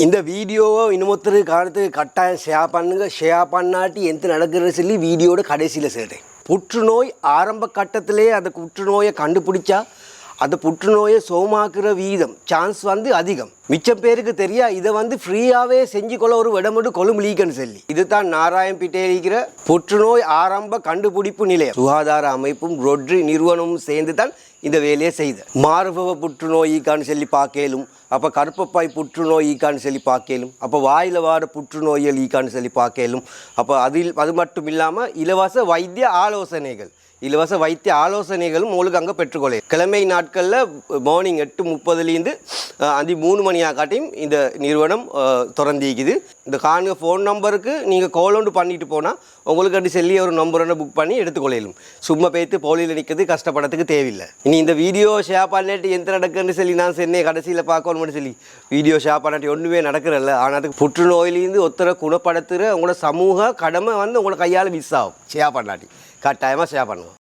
இந்த வீடியோவை இன்னொருத்தருக்கு காலத்துக்கு கட்டாயம் ஷேர் பண்ணுங்கள். ஷேர் பண்ணாட்டி எந்த நடக்குதுன்னு சொல்லி வீடியோட கடைசியில் சொல்கிறேன். புற்றுநோய் ஆரம்ப கட்டத்திலே அந்த புற்றுநோயை கண்டுபிடிச்சா அந்த புற்றுநோயை சோமாக்குற வீதம் சான்ஸ் அதிகம். மிச்சம் பேருக்கு தெரியா இதை ஃப்ரீயாகவே செஞ்சு கொள்ள ஒரு இடமட்டு கொழும்பு லீக்குன்னு சொல்லி இதுதான் நாராயண்பிட்டே இருக்கிற புற்றுநோய் ஆரம்ப கண்டுபிடிப்பு நிலையம். சுகாதார அமைப்பும் ரொட்ரி நிறுவனமும் சேர்ந்து தான் இந்த வேலையை செய்த. மார்பக புற்றுநோய்க்கான்னு சொல்லி பார்க்கலும், அப்போ கருப்பப்பாய் புற்றுநோய்க்கான்னு சொல்லி பார்க்கலும், அப்போ வாயில் வார புற்றுநோய்கள் ஈக்கான்னு சொல்லி பார்க்கலும். அப்போ அது மட்டும் இல்லாமல் இலவச வைத்திய ஆலோசனைகளும் உங்களுக்கு அங்கே பெற்றுக்கொள்ள. கிழமை நாட்களில் மார்னிங் 8:30 அந்த 3 மணி காட்டியும் இந்த நிறுவனம் திறந்திக்குது. இந்த காணுங்க ஃபோன் நம்பருக்கு நீங்கள் கால் ஒன்று பண்ணிட்டு போனால் உங்களுக்கு அப்படி சொல்லி ஒரு நம்பரை புக் பண்ணி எடுத்துக்கொள்ளும். சும்மா பேத்து போலியில் நிற்கிறது கஷ்டப்படத்துக்கு தேவையில்லை. இனி இந்த வீடியோ ஷேர் பண்ணிட்டு எந்த நடக்குன்னு சொல்லி நான் சென்னை கடைசியில் பார்க்கணும்னு சொல்லி வீடியோ ஷேர் பண்ணிட்டு ஒன்றுமே நடக்கிறல்ல. ஆனால் அதுக்கு புற்றுநோயிலேருந்து ஒருத்தரை குணப்படுத்துகிற உங்களோட சமூக கடமை உங்களோட கையால் மிஸ் ஆகும். ஷேர் பண்ணாட்டி கட்டாயமாக ஷேர் பண்ணுவோம்.